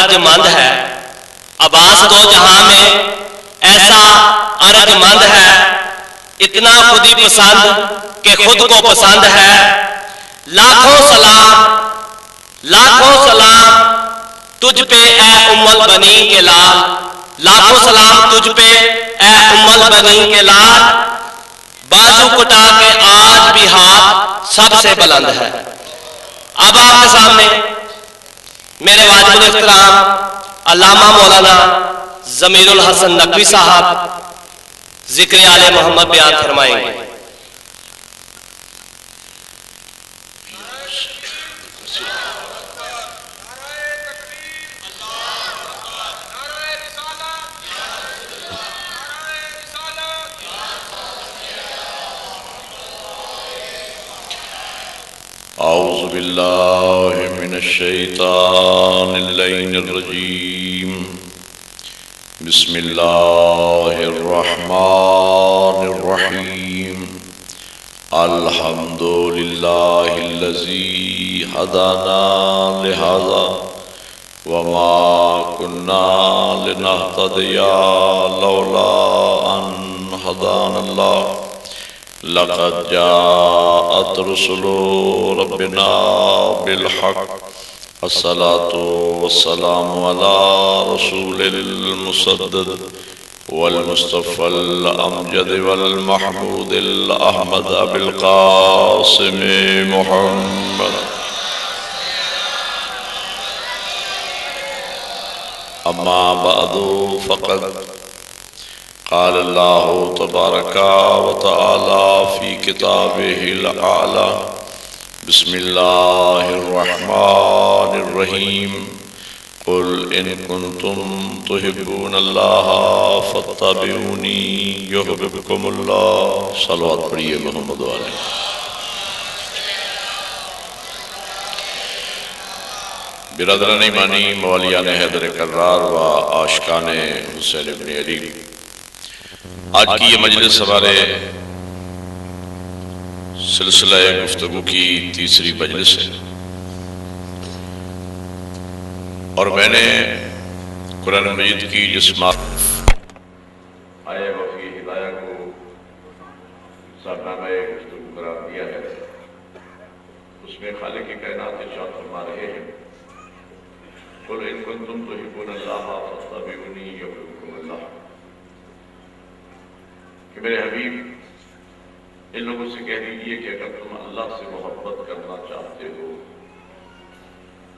ارجمند ہے، عباس دو جہاں میں ایسا ارجمند ہے، اتنا خودی پسند کہ خود کو پسند ہے۔ لاکھوں سلام تجھ پہ اے ام البنین کے لال، لاکھوں سلام تجھ پہ اے ام البنین کے لال، بازو کٹا کے آج بھی ہاتھ سب سے بلند ہے۔ اب آپ کے سامنے میرے واجب الاحترام علامہ مولانا ضمیر الحسن نقوی صاحب ذکر آل محمد بیان فرمائیں گے۔ اعوذ باللہ من الشیطان اللعین الرجیم، بسم اللہ الرحمن الرحیم، الحمد للہ الذی ہدانا لہذا وما کننا لنہتدی لولا ان ہدانا اللہ، لقد جاءت رسل ربنا بالحق، الصلاة والسلام على رسول المسدد والمصطفى الأمجد والمحمود الأحمد أبي القاسم محمد۔ أما بعد فقد قال الله تبارك وتعالى في كتابه الأعلى، بسم الله الرحمن الرحيم، قل إن كنتم تحبون الله فاتبعوني يحببكم الله۔ صلوات پڑھیے محمد علیہ۔ برادران ایمانی، موالیان حیدر کرار و عاشقان حسین ابن علی، آج کی یہ مجلس ہمارے سلسلہ گفتگو کی تیسری مجلس ہے، اور میں نے قرآن مجید کی جس آیہ وفی ہدایہ کو سرنامہ گفتگو قرار دیا ہے، اس میں خالق کائنات ارشاد فرما رہے ہیں، قل ان کنتم تحبون اللہ فاتبعونی یحببکم اللہ، کہ میرے حبیب ان لوگوں سے کہہ دیجئے کہ اگر تم اللہ سے محبت کرنا چاہتے ہو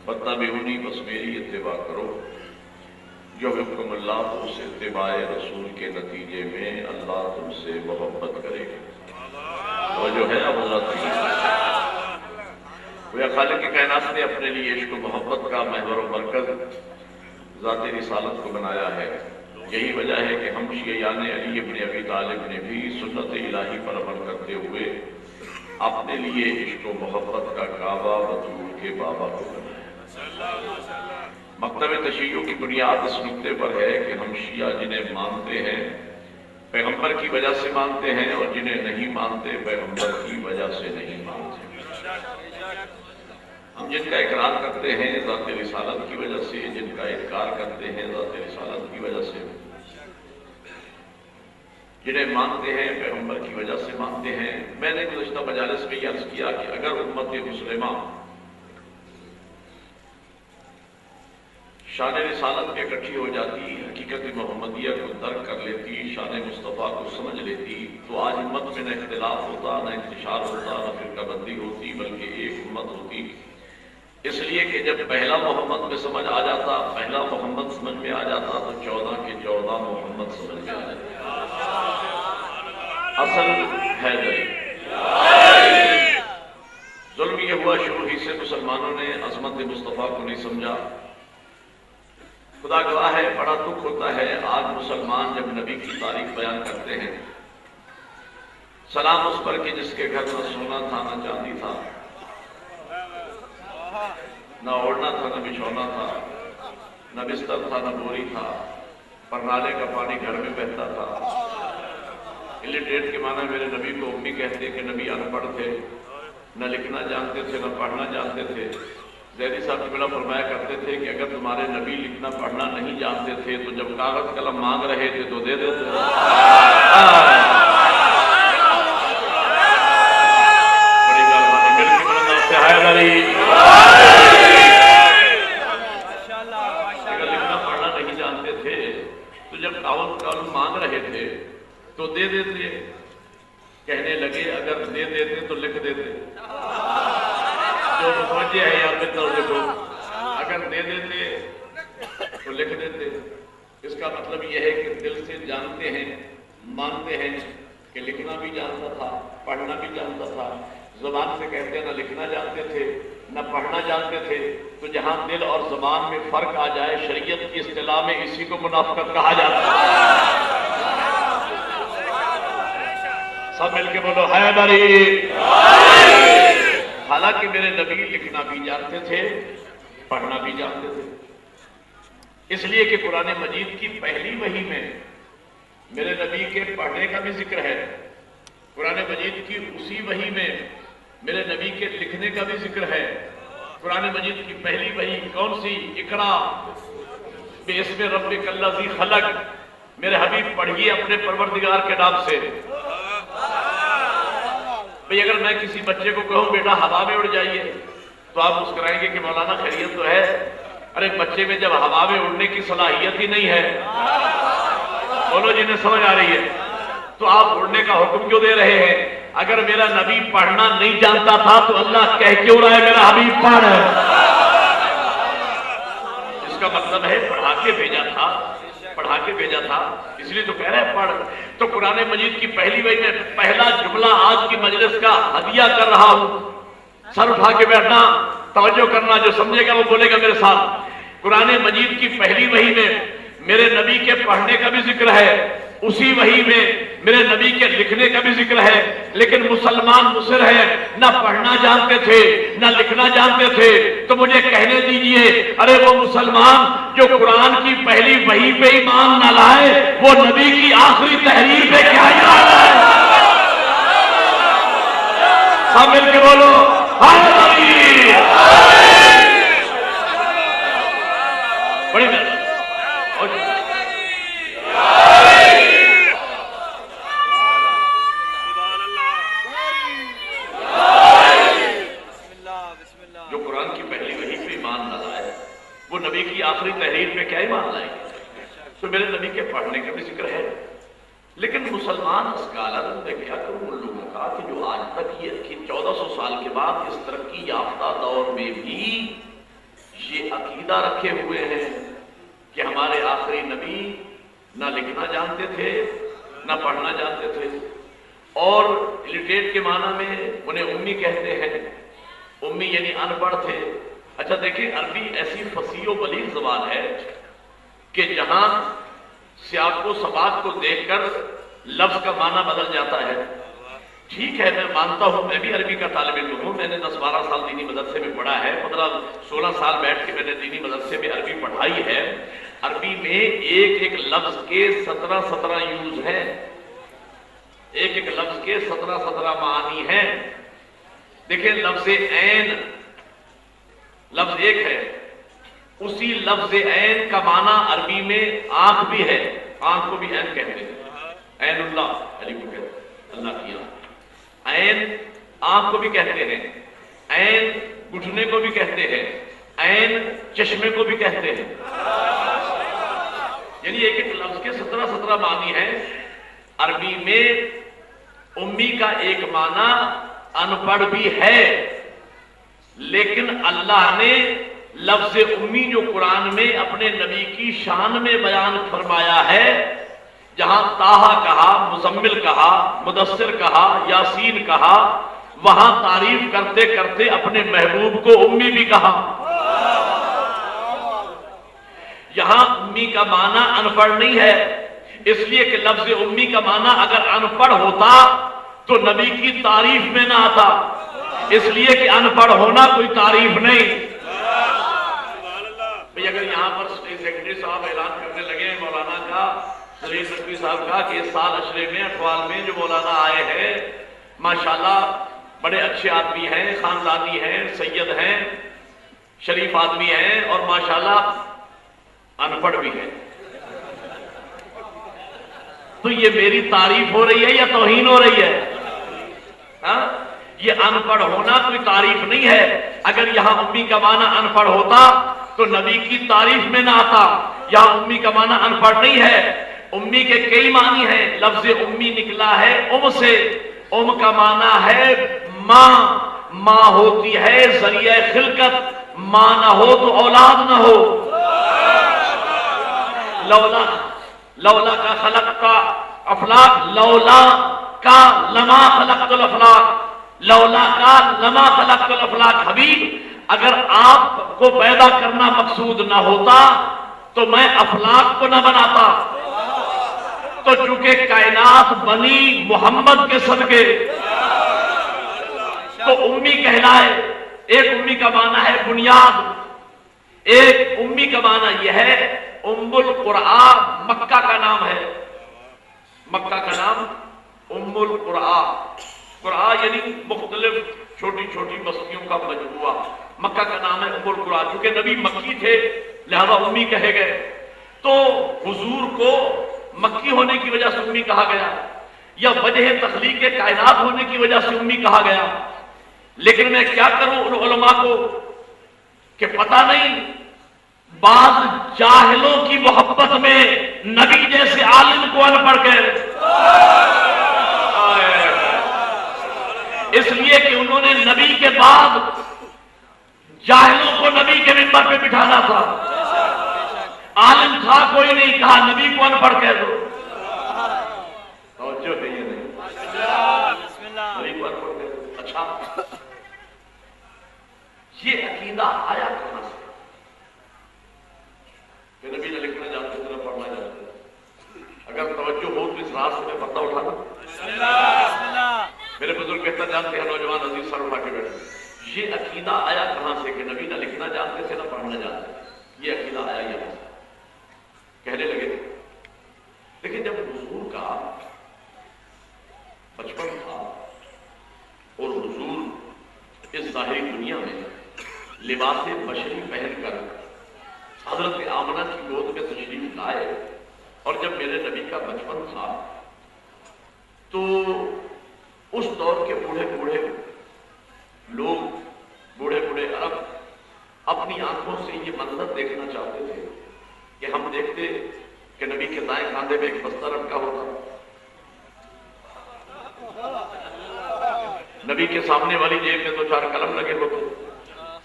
فاتبعونی، بس میری اتباع کرو، یحببکم اللہ، تو اس اتباع رسول کے نتیجے میں اللہ تم سے محبت کرے گا۔ وہ جو ہے اب حضرت وہ خالق کائنات نے اپنے لیے عشق و محبت کا محور و مرکز ذات رسالت کو بنایا ہے۔ یہی وجہ ہے کہ ہم شیعیان علی ابن ابی طالب نے بھی سنت الہی پر عمل کرتے ہوئے اپنے لیے عشق و محبت کا کعبہ بطول کے بابا کو بنایا۔ مکتب تشیع کی بنیاد اس نقطے پر ہے کہ ہم شیعہ جنہیں مانتے ہیں پیغمبر کی وجہ سے مانتے ہیں، اور جنہیں نہیں مانتے پیغمبر کی وجہ سے نہیں مانتے۔ ہم جن کا اقرار کرتے ہیں ذات رسالت کی وجہ سے، جن کا انکار کرتے ہیں ذات رسالت کی وجہ سے، جنہیں مانتے ہیں پیغمبر کی وجہ سے مانتے ہیں۔ میں نے گزشتہ مجالس میں یہ عرض کیا کہ اگر امت مسلمہ شان رسالت کے اکٹھی ہو جاتی، حقیقت محمدیہ کو درک کر لیتی، شان مصطفیٰ کو سمجھ لیتی، تو آج امت میں نہ اختلاف ہوتا، نہ انتشار ہوتا، نہ فرقہ بندی ہوتی، بلکہ ایک امت ہوتی۔ اس لیے کہ جب پہلا محمد میں سمجھ آ جاتا، پہلا محمد سمجھ میں آ جاتا، تو 14 کے 14 محمد سمجھ میں آ جاتا۔ اصل حیدری ظلم یہ ہوا شروع ہی سے مسلمانوں نے عظمت مصطفیٰ کو نہیں سمجھا۔ خدا گواہ ہے، بڑا دکھ ہوتا ہے آج مسلمان جب نبی کی تعریف بیان کرتے ہیں، سلام اس پر کہ جس کے گھر نہ سونا تھا نہ چاندی تھا، نہ اوڑھنا تھا نہ بچھونا تھا، نہ بستر تھا نہ بوری تھا، پر نالے کا پانی گھر میں بہتا تھا۔ الٹریٹ کے معنی میرے نبی کو امی کہتے کہ نبی ان پڑھ تھے، نہ لکھنا جانتے تھے نہ پڑھنا جانتے تھے، زیدی صاحب جبلا فرمایا کرتے تھے کہ اگر تمہارے نبی لکھنا پڑھنا نہیں جانتے تھے تو جب کاغذ قلم مانگ رہے تھے تو دے دیتے. بڑی مہربانی مل کے بلند سے حیدری. اگر لکھنا پڑھنا نہیں جانتے تھے تو جب کاغذ قلم مانگ رہے تھے تو دے دیتے. کہنے لگے اگر دے دیتے تو لکھ دیتے. جو متوجہ ہے یا پھر لکھو. اگر دے دیتے تو لکھ دیتے. اس کا مطلب یہ ہے کہ دل سے جانتے ہیں، مانتے ہیں کہ لکھنا بھی جانتا تھا، پڑھنا بھی جانتا تھا. زبان سے کہتے نہ لکھنا جانتے تھے نہ پڑھنا جانتے تھے. تو جہاں دل اور زبان میں فرق آ جائے، شریعت کی اصطلاح میں اسی کو منافقت کہا جاتا ہے. سب مل کے بولو حیدری. حالانکہ میرے نبی لکھنا بھی جانتے تھے، پڑھنا بھی جانتے تھے. اس لیے کہ قرآن مجید کی پہلی وحی میں میرے نبی کے پڑھنے کا بھی ذکر ہے. قرآن مجید کی اسی وحی میں میرے نبی کے لکھنے کا بھی ذکر ہے. قرآن مجید کی پہلی وحی کون سی؟ اقرا باسم ربک الذی خلق. میرے حبیب پڑھیے اپنے پروردگار کے نام سے. بھئی اگر میں کسی بچے کو کہوں بیٹا ہوا میں اڑ جائیے تو آپ مسکرائیں گے کہ مولانا خیریت تو ہے. ارے بچے میں جب ہوا میں اڑنے کی صلاحیت ہی نہیں ہے، بولو جنہیں سمجھ آ رہی ہے، تو آپ اڑنے کا حکم کیوں دے رہے ہیں؟ اگر میرا نبی پڑھنا نہیں جانتا تھا تو اللہ کہہ کیوں رہا ہے میرا حبیب پڑھ. اس کا مطلب ہے پڑھا کے بھیجا تھا، پڑھا کے بھیجا تھا. اس لیے تو کہہ رہے ہیں پڑھ. تو قرآن مجید کی پہلی وحی میں پہلا جملہ آج کی مجلس کا ہدیہ کر رہا ہوں. سر اٹھا کے بیٹھنا، توجہ کرنا، جو سمجھے گا وہ بولے گا میرے ساتھ. قرآن مجید کی پہلی وحی میں میرے نبی کے پڑھنے کا بھی ذکر ہے، اسی وحی میں میرے نبی کے لکھنے کا بھی ذکر ہے. لیکن مسلمان مصر ہے، نہ پڑھنا جانتے تھے نہ لکھنا جانتے تھے. تو مجھے کہنے دیجئے، ارے وہ مسلمان جو قرآن کی پہلی وحی پہ ایمان نہ لائے، وہ نبی کی آخری تحریر پہ کیا ایمان لائے؟ سب مل کے بولو حیدری. بڑی مہربانی. جو قرآن کی پہلی وحی پہ ایمان نہ لائے وہ نبی کی آخری تحریر پہ کیا ایمان لائے گے؟ تو میرے نبی کے پڑھنے کا بھی ذکر ہے. لیکن مسلمان اسکالر میں کیا کروں ان لوگوں کا کہ جو آج تک یہ 1400 سال کے بعد اس ترقی یافتہ دور میں بھی یہ عقیدہ رکھے ہوئے ہیں کہ ہمارے آخری نبی نہ لکھنا جانتے تھے نہ پڑھنا جانتے تھے، اور الٹریٹ کے معنی میں انہیں امی کہتے ہیں. امی یعنی ان پڑھ تھے. اچھا دیکھیں، عربی ایسی فصیح و بلیغ زبان ہے کہ جہاں سیاق و سباق کو دیکھ کر لفظ کا معنی بدل جاتا ہے. ٹھیک ہے، میں مانتا ہوں، میں بھی عربی کا طالب علم ہوں. میں نے 10-12 سال دینی مدرسے میں پڑھا ہے، 15-16 سال بیٹھ کے میں نے دینی مدرسے میں عربی پڑھائی ہے. عربی میں ایک ایک لفظ کے 17 یوز ہیں، ایک ایک لفظ کے 17 معانی ہیں. دیکھیں، لفظ عین لفظ ایک ہے، اسی لفظ عین کا معنی عربی میں آنکھ بھی ہے. آنکھ کو بھی عین کہتے ہیں. عین اللہ، علی کو کہتے ہیں اللہ کی آنکھ. عین آنکھ کو بھی کہتے ہیں، عین گھٹنے کو بھی کہتے ہیں، عین چشمے کو بھی کہتے ہیں. یعنی ایک ایک لفظ کے 17 معنی ہیں. عربی میں امی کا ایک معنی ان پڑھ بھی ہے، لیکن اللہ نے لفظ امی جو قرآن میں اپنے نبی کی شان میں بیان فرمایا ہے، جہاں طٰہٰ کہا، مزمل کہا، مدثر کہا، یاسین کہا، وہاں تعریف کرتے کرتے اپنے محبوب کو امی بھی کہا. یہاں امی کا معنی ان پڑھ نہیں ہے، اس لیے کہ لفظ امی کا معنی اگر ان پڑھ ہوتا تو نبی کی تعریف میں نہ آتا، اس لیے کہ ان پڑھ ہونا کوئی تعریف نہیں. اگر یہاں پر سیکرٹری صاحب اعلان کرنے لگے مولانا کا، سلیم نقوی صاحب کا، کہ اس سال اشرے میں اٹھوال میں جو مولانا آئے ہیں ماشاءاللہ بڑے اچھے آدمی ہیں، خاندانی ہیں، سید ہیں، شریف آدمی ہیں اور ماشاءاللہ ان پڑھ بھی ہیں، تو یہ میری تعریف ہو رہی ہے یا توہین ہو رہی ہے؟ ہاں، یہ ان پڑھ ہونا کوئی تعریف نہیں ہے۔ اگر یہاں امی کا معنی ان پڑھ ہوتا تو نبی کی تعریف میں نہ آتا۔ یہاں امی کا معنی ان پڑھ نہیں ہے، امی کے کئی معنی ہیں۔ لفظ امی نکلا ہے ام سے، ام کا معنی ہے ماں، ماں ہوتی ہے ذریعہ خلقت، ماں نہ ہو تو اولاد نہ ہو۔ لولا کا خلق کا افلاق، لولا کا لما خلقت الافلاق، لولا کا لما خلقت الافلاق۔ حبیب، اگر آپ کو پیدا کرنا مقصود نہ ہوتا تو میں افلاق کو نہ بناتا۔ تو چونکہ کائنات بنی محمد کے صدقے، تو امی کہلائے۔ ایک امی کا معنی ہے بنیاد، ایک امی کا معنی یہ ہے ام القرآن، مکہ کا نام ہے، مکہ کا نام ام القرآن۔ قرآن یعنی مختلف چھوٹی چھوٹی بستیوں کا مجموعہ، مکہ کا نام ہے ام القرآن۔ چونکہ نبی مکی تھے لہذا امی کہے گئے، تو حضور کو مکی ہونے کی وجہ سے امی کہا گیا، یا وجہ تخلیق کائنات ہونے کی وجہ سے امی کہا گیا۔ لیکن میں کیا کروں ان علماء کو کہ پتہ نہیں، بعض جاہلوں کی محبت میں نبی جیسے عالم کو ان پڑھ کر، اس لیے کہ انہوں نے نبی کے بعد جاہلوں کو نبی کے منبر پہ بٹھانا تھا۔ عالم تھا کوئی نہیں، کہا نبی کو ان پڑھ کہہ دو۔ توجہ ہے یہ نہیں، نبی کو ان پڑھ کہہ دو۔ اچھا، یہ عقیدہ آیا کہاں سے کہ نبی نہ لکھنا جانتے تھے نہ پڑھنا جانتے تھے؟ اگر توجہ ہو تو اس راز سے میں پردہ اٹھانا۔ میرے بزرگ کہتا جانتے ہیں نوجوان عزیز سر اٹھا کے بیٹھے، یہ عقیدہ آیا کہاں سے کہ نبی نہ لکھنا جانتے تھے نہ پڑھنا جانتے تھے؟ یہ عقیدہ آیا یہاں سے، کہنے لگے تھے۔ لیکن جب حضور کا بچپن تھا اور حضور اس ظاہری دنیا میں لباس بشری پہن کر حضرت آمنہ کی گود میں تشریف لائے، اور جب میرے نبی کا بچپن تھا تو اس دور کے بوڑھے بوڑھے لوگ، بوڑھے بوڑھے عرب اپنی آنکھوں سے یہ منظر دیکھنا چاہتے تھے کہ ہم دیکھتے کہ نبی کے دائیں کاندھے میں ایک بستہ رکھا ہوتا، نبی کے سامنے والی جیب میں 2-4 قلم لگے ہوتے،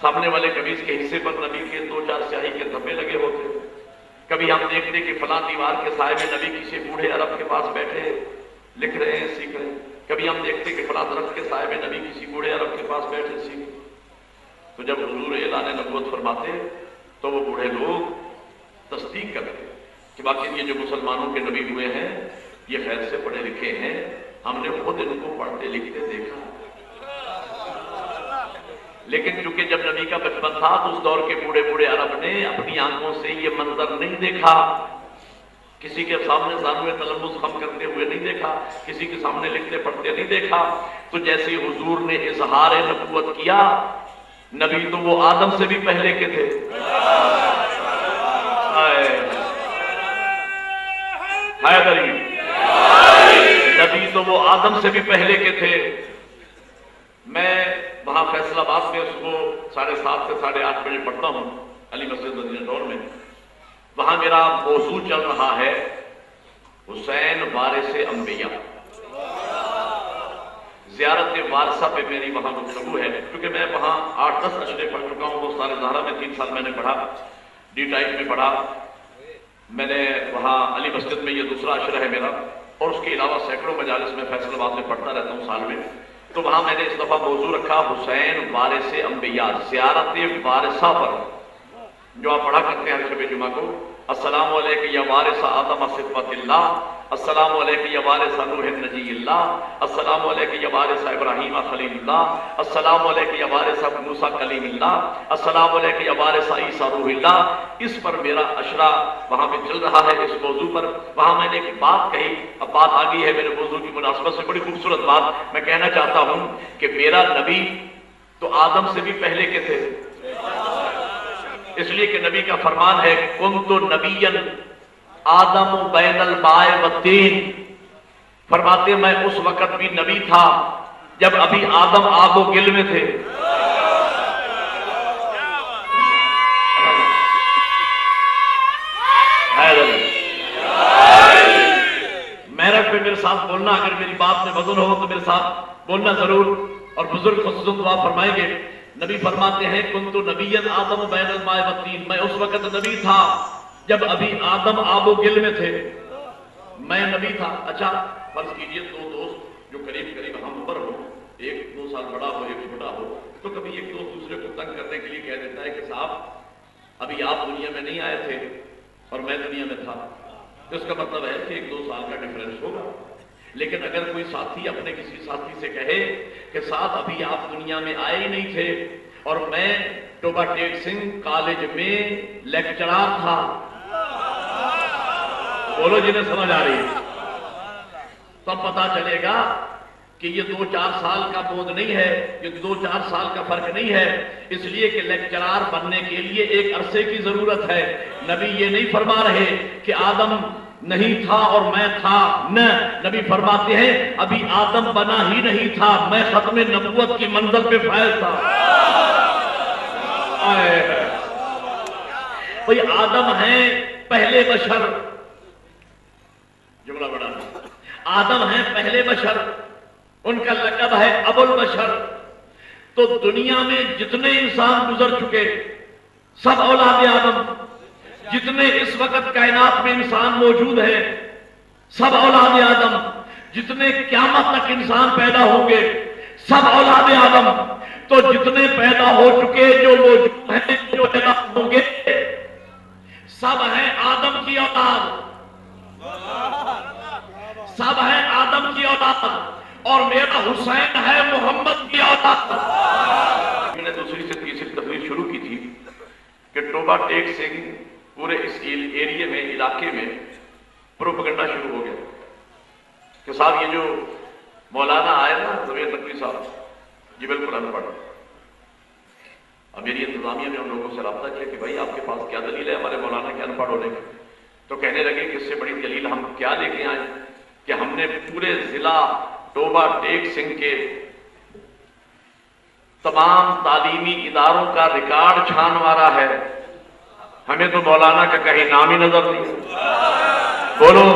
سامنے والے قمیض کے حصے پر نبی کے 2-4 سیاہی کے دھبے لگے ہوتے۔ کبھی ہم دیکھتے کہ فلاں دیوار کے سائے میں نبی کسی بوڑھے عرب کے پاس بیٹھے لکھ رہے ہیں، سیکھ رہے ہیں۔ کبھی ہم دیکھتے کہ فلاں درخت کے سائے میں نبی کسی بوڑھے عرب کے پاس بیٹھے سیکھ۔ تو جب حضور اعلان نبوت فرماتے تو وہ بوڑھے لوگ تصدیق کرتے کہ باقی یہ جو مسلمانوں کے نبی ہوئے ہیں یہ خیر سے پڑھے لکھے ہیں، ہم نے خود ان کو پڑھتے لکھتے دیکھا۔ لیکن چونکہ جب نبی کا بچپن تھا تو اس دور کے بوڑھے بوڑھے عرب نے اپنی آنکھوں سے یہ منظر نہیں دیکھا، کسی کے سامنے ثانوِ تلمذ خم کرتے ہوئے نہیں دیکھا، کسی کے سامنے لکھتے پڑھتے نہیں دیکھا۔ تو جیسے حضور نے اظہار نبوت کیا، نبی تو وہ آدم سے بھی پہلے کے تھے، نبی تو وہ آدم سے بھی پہلے کے تھے۔ میں وہاں فیصل آباد میں صبح 7:30 سے 8:30 بجے پڑھتا ہوں علی مسجد مدینہ ٹاؤن میں۔ وہاں میرا موضوع چل رہا ہے حسین وارث انبیاء، زیارت وارثہ پہ میری وہاں گفتگو ہے، کیونکہ میں وہاں 8-10 اشرے پڑھ چکا ہوں۔ وہ سارے زہرا میں 3 سال میں نے پڑھا، ڈی ٹائپ میں پڑھا، میں نے وہاں علی مسجد میں یہ دوسرا اشرہ ہے میرا، اور اس کے علاوہ سینکڑوں مجالس میں فیصل آباد میں پڑھتا رہتا ہوں سال میں۔ تو وہاں میں نے اس دفعہ موضوع رکھا حسین وارث انبیاء، زیارت وارثہ پر، جو آپ پڑھا کرتے ہیں ہر شب جمعہ کو، السلام علیکم یا وارث آدم صفوت اللہ، السلام علیکم یا وارث نوح نجی اللہ، السلام علیکم یا وارث ابراہیم خلیل اللہ، السلام علیکم یا وارث موسیٰ کلیم اللہ، السلام علیکم یا وارث عیسیٰ روح اللہ۔ اس پر میرا اشرا وہاں پہ چل رہا ہے، اس موضوع پر۔ وہاں میں نے ایک بات کہی، اب بات آ گئی ہے میرے موضوع کی مناسبت سے، بڑی خوبصورت بات میں کہنا چاہتا ہوں کہ میرا نبی تو آدم سے بھی پہلے کے تھے، اس لیے کہ نبی کا فرمان ہے کنت نبیًا آدم بین الماء والطین، فرماتے میں اس وقت بھی نبی تھا جب ابھی آدم آب و گل میں تھے۔ میرٹ پہ میرے ساتھ بولنا، اگر میری بات میں وزن ہو تو میرے ساتھ بولنا ضرور، اور بزرگ خصوصاً دعا فرمائیں گے۔ نبی فرماتے ہیں کنت نبیًا آدم بین الماء والطین، میں اس وقت نبی تھا جب ابھی آدم آب و گل میں تھے، میں نبی تھا۔ اچھا فرض کیجئے دو دوست جو قریب قریب ہم عمر ہو، ایک 2 سال بڑا ہو ایک چھوٹا ہو، تو کبھی ایک دوست دوسرے کو تنگ کرنے کے لیے کہہ دیتا ہے کہ صاحب ابھی آپ دنیا میں نہیں آئے تھے اور میں دنیا میں تھا، تو اس کا مطلب ہے کہ 1-2 سال کا ڈفرینس ہوگا۔ لیکن اگر کوئی ساتھی اپنے کسی ساتھی سے کہے کہ صاحب ابھی آپ دنیا میں آئے ہی نہیں تھے اور میں ٹوبہ ٹیک سنگھ کالج میں لیکچرار تھا، بولو جنہیں سمجھ آ رہی ہے، تب پتا چلے گا کہ یہ 2-4 سال کا بود نہیں ہے، یہ 2-4 سال کا فرق نہیں ہے، اس لیے کہ لیکچرار بننے کے لیے ایک عرصے کی ضرورت ہے۔ نبی یہ نہیں فرما رہے کہ آدم نہیں تھا اور میں تھا، نہ، نبی فرماتے ہیں ابھی آدم بنا ہی نہیں تھا، میں ختم نبوت کی منزل پہ فائز تھا۔ بھئی آدم ہیں پہلے بشر، جملہ بڑا آدم ہیں پہلے بشر، ان کا لقب ہے ابو البشر۔ تو دنیا میں جتنے انسان گزر چکے سب اولاد آدم، جتنے اس وقت کائنات میں انسان موجود ہیں سب اولاد آدم، جتنے قیامت تک انسان پیدا ہوں گے سب اولاد آدم۔ تو جتنے پیدا ہو چکے جو موجود ہیں جو پیدا ہوں گے سب ہیں آدم کی اولاد، سب ہیں آدم کی اولاد، اور میرا حسین ہے محمد کی اولاد۔ میں نے دوسری سے تیسری تقریر شروع کی تھی کہ ٹوبہ ٹیک سنگھ پورے اس ایریے میں علاقے میں پروپیگنڈا شروع ہو گیا کہ صاحب یہ جو مولانا آئے نا زبیر نقوی صاحب یہ بالکل ان پڑھ۔ اب میری انتظامیہ نے ان لوگوں سے رابطہ کیا کہ بھائی آپ کے پاس کیا دلیل ہے ہمارے مولانا کے ان پڑھ ہونے کی؟ تو کہنے لگے کہ اس سے بڑی دلیل ہم کیا لے کے آئیں کہ ہم نے پورے ضلع ٹوبہ ٹیک سنگھ کے تمام تعلیمی اداروں کا ریکارڈ چھان مارا ہے، ہمیں تو مولانا کا کہیں نام ہی نظر نہیں۔ بولو،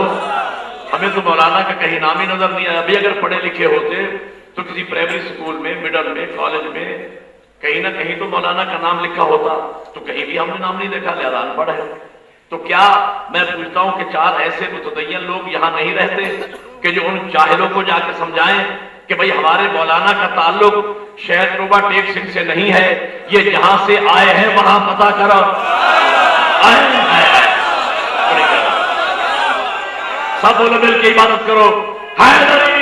ہمیں تو مولانا کا کہیں نام ہی نظر نہیں آیا۔ ابھی اگر پڑھے لکھے ہوتے تو کسی پرائمری اسکول میں، مڈل میں، کالج میں کہیں نہ کہیں تو مولانا کا نام لکھا ہوتا، تو کہیں بھی ہم نے نام نہیں دیکھا، لہذا ان پڑھ ہے۔ تو کیا میں پوچھتا ہوں کہ 4 ایسے متدین لوگ یہاں نہیں رہتے کہ جو ان جاہلوں کو جا کے سمجھائیں کہ بھئی ہمارے مولانا کا تعلق شہر ٹوبہ ٹیک سنگھ سے نہیں ہے، یہ جہاں سے آئے ہیں وہاں پتہ کرو۔ سب بولو مل کے عبادت کرو، حیدری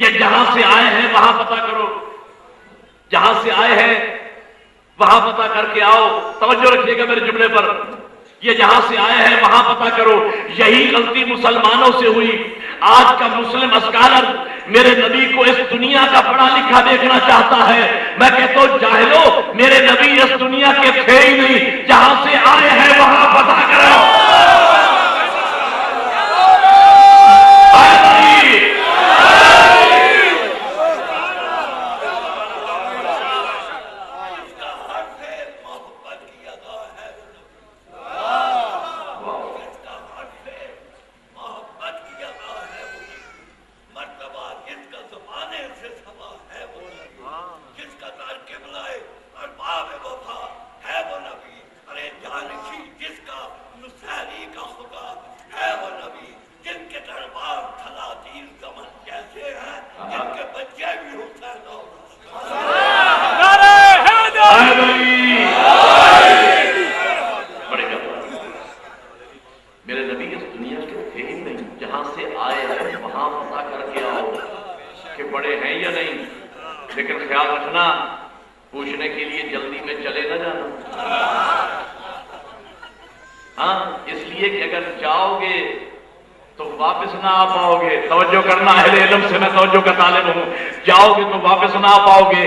یہ جہاں سے آئے ہیں وہاں پتہ کرو، جہاں سے آئے ہیں وہاں پتہ کر کے آؤ۔ توجہ رکھیے گا میرے جملے پر، یہ جہاں سے آئے ہیں وہاں پتہ کرو۔ یہی غلطی مسلمانوں سے ہوئی۔ آج کا مسلم اسکالر میرے نبی کو اس دنیا کا پڑھا لکھا دیکھنا چاہتا ہے، میں کہتا ہوں جاہلو، میرے نبی اس دنیا کے تھے ہی نہیں، جہاں سے آئے ہیں وہاں پتہ کرو۔ پوچھنے کے لیے جلدی میں چلے نہ جانا، ہاں اس لیے کہ اگر جاؤ گے تو واپس نہ آ پاؤ گے۔ توجہ کرنا، اہل علم سے میں توجہ کا طالب ہوں، جاؤ گے تو واپس نہ آ پاؤ گے۔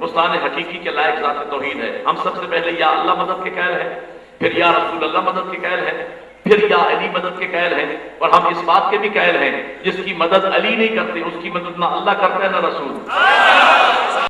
بستان حقیقی کے لائق ذات توحید ہے. ہم سب سے پہلے یا اللہ مدد کے قائل ہیں، پھر یا رسول اللہ مدد کے قائل ہیں، پھر یا علی مدد کے قائل ہیں، اور ہم اس بات کے بھی قائل ہیں جس کی مدد علی نہیں کرتے اس کی مدد نہ اللہ کرتا ہے نہ رسول.